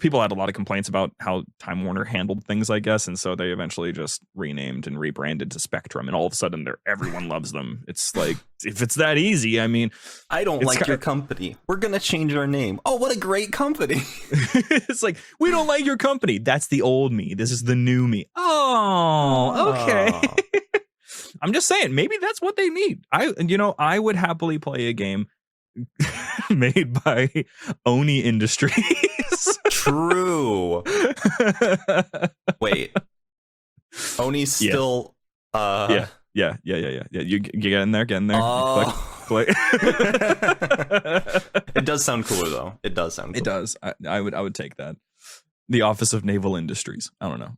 people had a lot of complaints about how Time Warner handled things, I guess, and so they eventually just renamed and rebranded to Spectrum, and all of a sudden everyone loves them. It's like, if it's that easy, I mean, I don't It's like ki- your company. We're gonna change our name. Oh, what a great company! it's like, we don't like your company. That's the old me. This is the new me. Oh, okay. I'm just saying, maybe that's what they need. I would happily play a game made by Oni Industries. True. Wait. Oni's still. Yeah. You get in there. Oh. Click. It does sound cooler though. It does sound. Cool. It does. I would take that. The Office of Naval Industries. I don't know.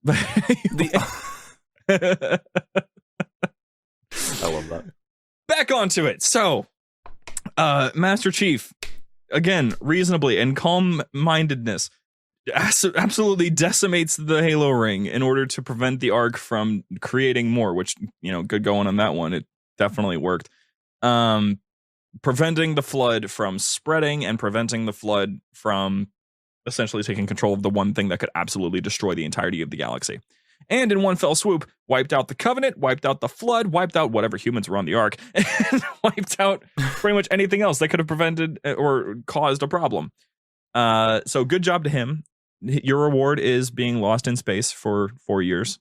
I love that. Back onto it. So, Master Chief, again, reasonably and calm-mindedness, absolutely decimates the Halo ring in order to prevent the Ark from creating more, which, good going on that one. It definitely worked. Preventing the flood from spreading and preventing the flood from essentially taking control of the one thing that could absolutely destroy the entirety of the galaxy. And in one fell swoop, wiped out the Covenant, wiped out the Flood, wiped out whatever humans were on the Ark, and wiped out pretty much anything else that could have prevented or caused a problem. So good job to him. Your reward is being lost in space for 4 years.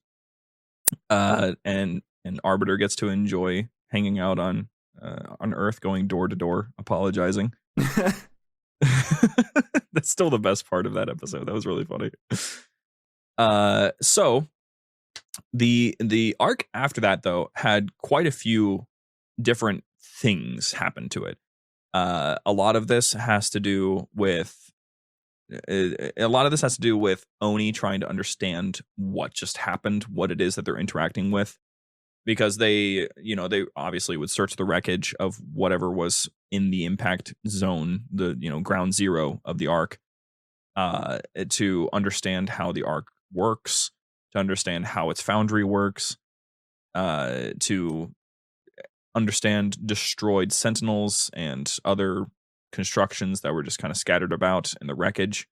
And Arbiter gets to enjoy hanging out on Earth, going door to door, apologizing. That's still the best part of that episode. That was really funny. So the arc after that, though, had quite a few different things happen to it. A lot of this has to do with Oni trying to understand what just happened, what it is that they're interacting with, because they obviously would search the wreckage of whatever was in the impact zone, the ground zero of the Ark, to understand how the Ark works, to understand how its foundry works, to understand destroyed sentinels and other constructions that were just kind of scattered about in the wreckage.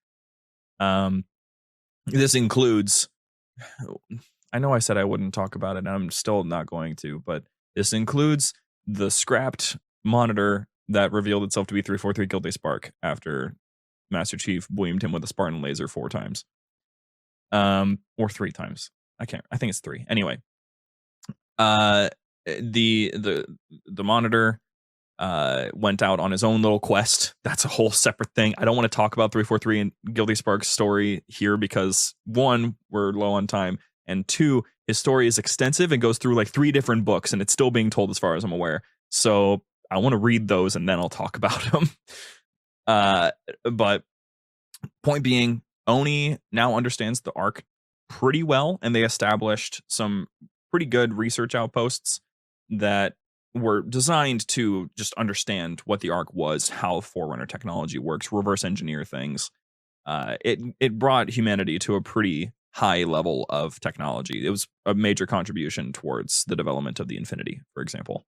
This includes, I know I said I wouldn't talk about it, and I'm still not going to, but this includes the scrapped monitor that revealed itself to be 343 Guilty Spark after Master Chief bleamed him with a Spartan laser 4 times. Or 3 times. I think it's 3. Anyway. The monitor went out on his own little quest. That's a whole separate thing. I don't want to talk about 343 and Guilty Spark's story here because 1, we're low on time, and 2, his story is extensive and goes through like 3 different books, and it's still being told as far as I'm aware. So I want to read those and then I'll talk about them. But point being, Oni now understands the Ark pretty well, and they established some pretty good research outposts that were designed to just understand what the Ark was, how Forerunner technology works, reverse engineer things. It brought humanity to a pretty high level of technology. It was a major contribution towards the development of the Infinity, for example.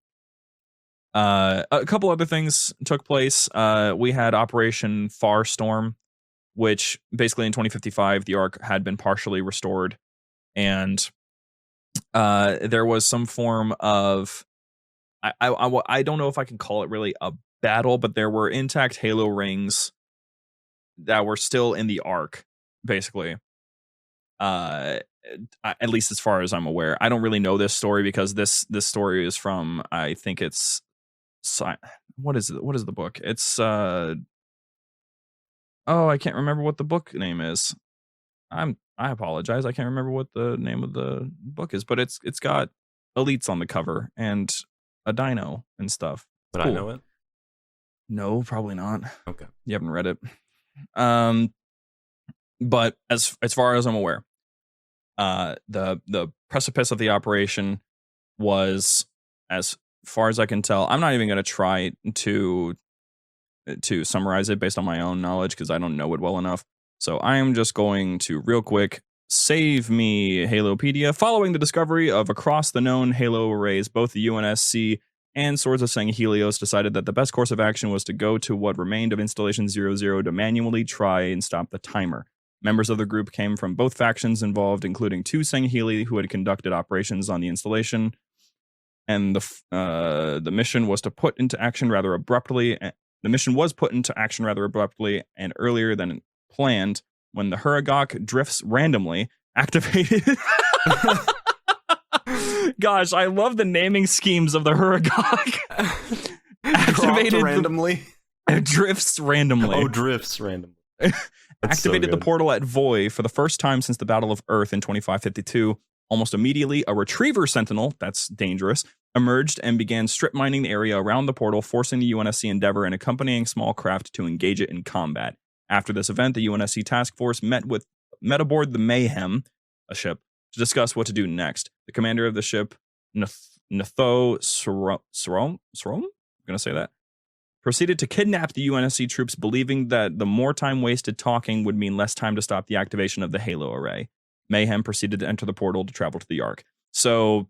A couple other things took place. We had Operation Farstorm, which basically in 2055 the Ark had been partially restored, and there was some form of I don't know if I can call it really a battle, but there were intact Halo rings that were still in the Ark, basically. At least as far as I'm aware. I don't really know this story because this story is from, I think it's what is it? What is the book? It's I can't remember what the book name is. I apologize. I can't remember what the name of the book is, but it's got elites on the cover and a dino and stuff. Would I know it? No, probably not. Okay. You haven't read it. But as far as I'm aware, the precipice of the operation was, as far as I can tell, I'm not even going to try to summarize it based on my own knowledge because I don't know it well enough. So I am just going to real quick save me Halopedia. Following the discovery of across the known Halo arrays, both the UNSC and Swords of Sanghelios decided that the best course of action was to go to what remained of Installation 00 to manually try and stop the timer. Members of the group came from both factions involved, including 2 Sangheli who had conducted operations on the installation, and the mission was put into action rather abruptly. The mission was put into action rather abruptly and earlier than planned when the Huragok drifts randomly activated. Gosh, I love the naming schemes of the Huragok. Activated randomly. Drifts randomly. Oh, drifts randomly. Activated the portal at Voy for the first time since the Battle of Earth in 2552. Almost immediately, a retriever sentinel, that's dangerous, emerged and began strip mining the area around the portal, forcing the UNSC Endeavor and accompanying small craft to engage it in combat. After this event, the UNSC task force met aboard the Mayhem, a ship, to discuss what to do next. The commander of the ship, Natho Srom, I'm going to say that, proceeded to kidnap the UNSC troops, believing that the more time wasted talking would mean less time to stop the activation of the Halo array. Mayhem proceeded to enter the portal to travel to the Ark. So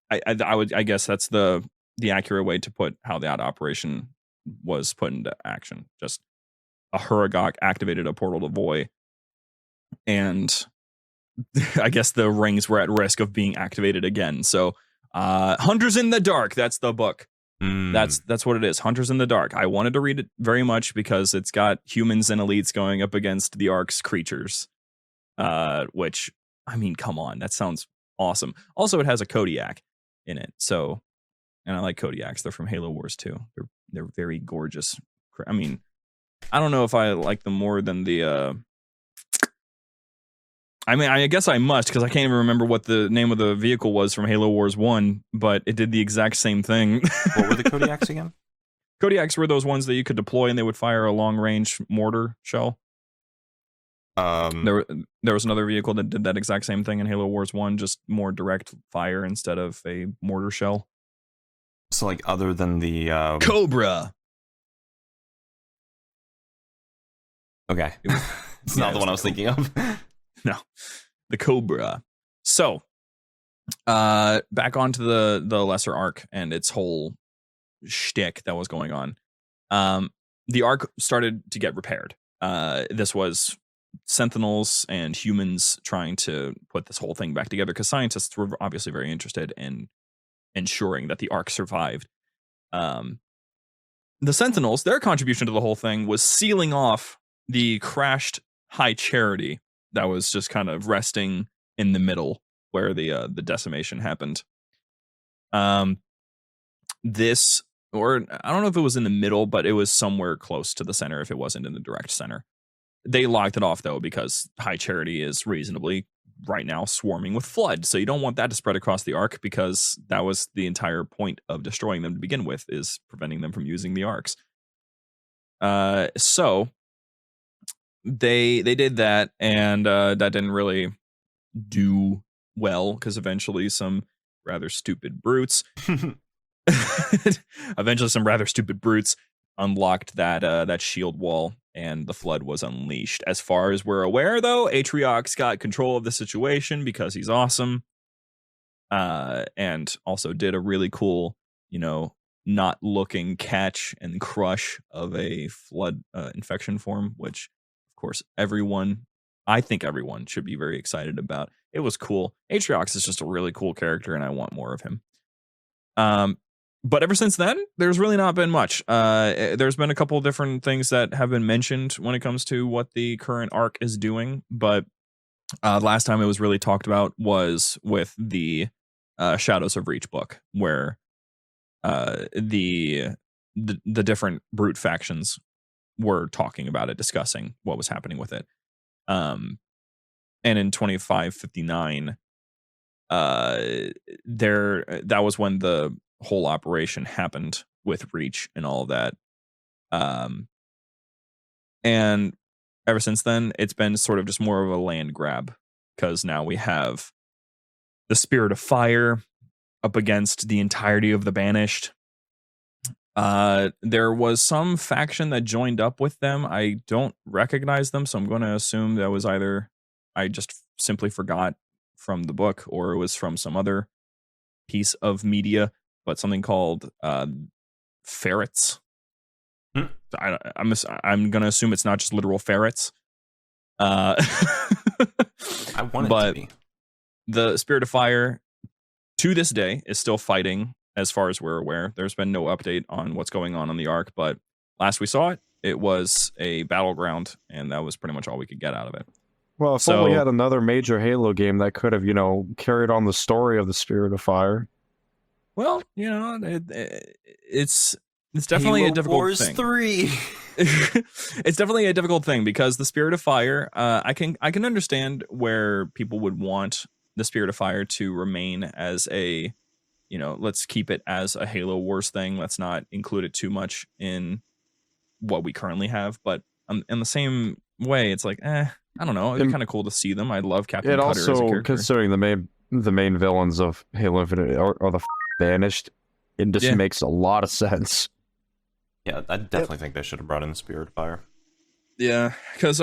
I guess that's the accurate way to put how that operation was put into action. Just a Huragok activated a portal to Voy, and I guess the rings were at risk of being activated again. So Hunters in the Dark, that's the book. That's what it is. Hunters in the Dark. I wanted to read it very much because it's got humans and elites going up against the Ark's creatures. Which, I mean, come on, that sounds awesome. Also, it has a Kodiak in it. So, and I like Kodiaks. They're from Halo Wars 2. They're very gorgeous. I mean, I don't know if I like them more than the I mean, I guess I must, because I can't even remember what the name of the vehicle was from Halo Wars 1, but it did the exact same thing. What were the Kodiaks again? Kodiaks were those ones that you could deploy and they would fire a long-range mortar shell. There was another vehicle that did that exact same thing in Halo Wars 1, just more direct fire instead of a mortar shell. So, like, other than the... Cobra! Okay. It's not the one I was thinking of. No, the Cobra. So, back onto the Lesser Ark and its whole shtick that was going on. The Ark started to get repaired. This was Sentinels and humans trying to put this whole thing back together because scientists were obviously very interested in ensuring that the Ark survived. The Sentinels, their contribution to the whole thing was sealing off the crashed High Charity that was just kind of resting in the middle where the decimation happened. This, or I don't know if it was in the middle, but it was somewhere close to the center if it wasn't in the direct center. They locked it off, though, because High Charity is reasonably right now swarming with flood. So you don't want that to spread across the Ark because that was the entire point of destroying them to begin with, is preventing them from using the Arks. So they did that, and that didn't really do well because eventually some rather stupid brutes unlocked that shield wall, and the flood was unleashed. As far as we're aware, though, Atriox got control of the situation because he's awesome, and also did a really cool, not looking catch and crush of a flood infection form, which, of course, I think everyone should be very excited about. It was cool. Atriox is just a really cool character, and I want more of him. But ever since then, there's really not been much. There's been a couple of different things that have been mentioned when it comes to what the current arc is doing. But last time it was really talked about was with the Shadows of Reach book, where the different brute factions were talking about it, discussing what was happening with it. And in 2559, that was when the whole operation happened with Reach and all of that. And ever since then, it's been sort of just more of a land grab, because now we have the Spirit of Fire up against the entirety of the Banished. There was some faction that joined up with them. I don't recognize them, so I'm going to assume that was either I just simply forgot from the book, or it was from some other piece of media, but something called ferrets. I'm going to assume it's not just literal ferrets. I want it to be. The Spirit of Fire, to this day, is still fighting, as far as we're aware. There's been no update on what's going on the Ark, but last we saw it, it was a battleground, and that was pretty much all we could get out of it. Well, if only we had another major Halo game that could have, carried on the story of the Spirit of Fire. Well, it's definitely Halo a difficult Wars thing. 3. It's definitely a difficult thing, because the Spirit of Fire, I can understand where people would want the Spirit of Fire to remain as a, let's keep it as a Halo Wars thing. Let's not include it too much in what we currently have. But in the same way, it's like, I don't know. It'd be kind of cool to see them. I'd love Captain Cutter as a character. Considering the main villains of Halo Infinite are the Banished, it just makes a lot of sense. Yeah, I definitely think they should have brought in the Spirit of Fire. Yeah, because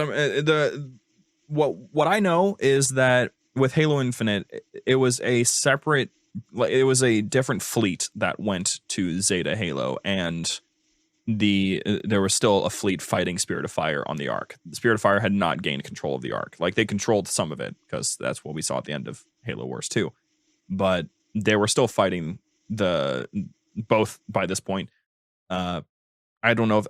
what I know is that with Halo Infinite, it was a different fleet that went to Zeta Halo, and there was still a fleet fighting Spirit of Fire on the Ark. The Spirit of Fire had not gained control of the Ark. Like, they controlled some of it, because that's what we saw at the end of Halo Wars 2. But they were still fighting both by this point. I don't know if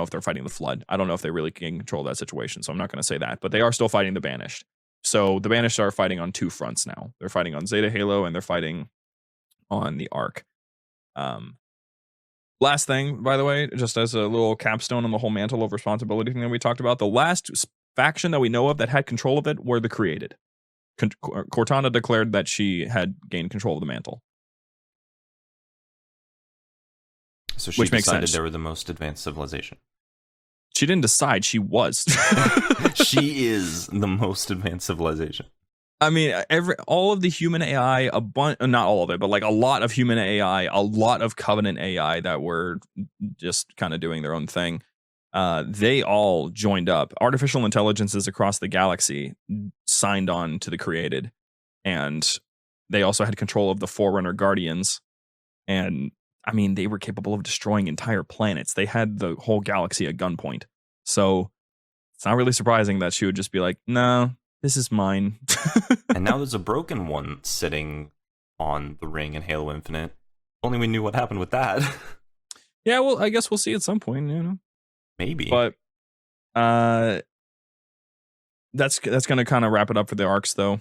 they're fighting the Flood. I don't know if they really gained control of that situation, so I'm not going to say that. But they are still fighting the Banished. So the Banished are fighting on two fronts now. They're fighting on Zeta Halo, and they're fighting on the Ark. Last thing, by the way, just as a little capstone on the whole mantle of responsibility thing that we talked about, the last faction that we know of that had control of it were the Created. Cortana declared that she had gained control of the mantle. So she decided they were the most advanced civilization. She didn't decide, she was. She is the most advanced civilization. I mean, all of the human AI, not all of it, but like a lot of human AI, a lot of Covenant AI that were just kind of doing their own thing. They all joined up. Artificial intelligences across the galaxy signed on to the Created, and they also had control of the Forerunner Guardians. And I mean, they were capable of destroying entire planets. They had the whole galaxy at gunpoint. So it's not really surprising that she would just be like, no, this is mine. And now there's a broken one sitting on the ring in Halo Infinite. Only we knew what happened with that. Yeah, well, I guess we'll see at some point, Maybe. But that's going to kind of wrap it up for the arcs, though.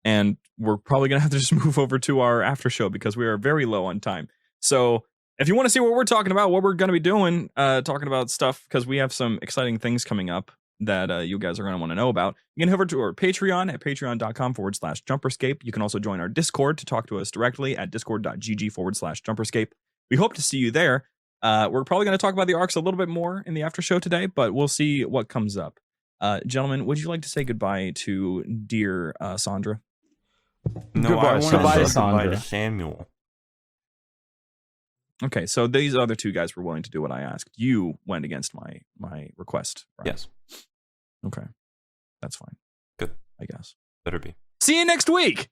And we're probably going to have to just move over to our after show, because we are very low on time. So if you want to see what we're talking about, what we're going to be doing, talking about stuff, because we have some exciting things coming up that you guys are going to want to know about, you can head over to our Patreon at patreon.com/JumperScape. You can also join our Discord to talk to us directly at discord.gg/JumperScape. We hope to see you there. We're probably going to talk about the arcs a little bit more in the after show today, but we'll see what comes up. Gentlemen, would you like to say goodbye to dear Sandra? No, Goodbye, I want to say Sandra. goodbye to Samuel. Okay, so these other two guys were willing to do what I asked. You went against my request, right? Yes. Okay. That's fine. Good. I guess. Better be. See you next week!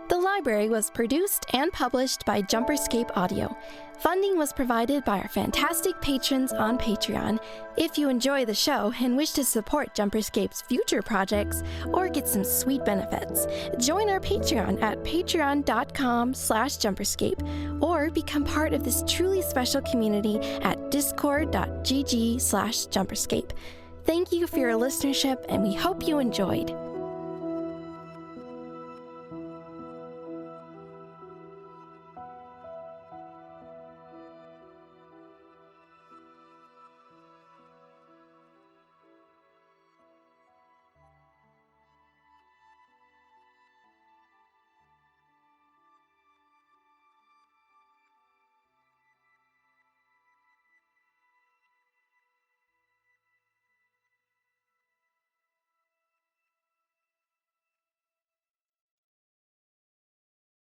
The library was produced and published by JumperScape Audio. Funding was provided by our fantastic patrons on Patreon. If you enjoy the show and wish to support JumperScape's future projects or get some sweet benefits, join our Patreon at patreon.com/JumperScape or become part of this truly special community at discord.gg/JumperScape. Thank you for your listenership, and we hope you enjoyed.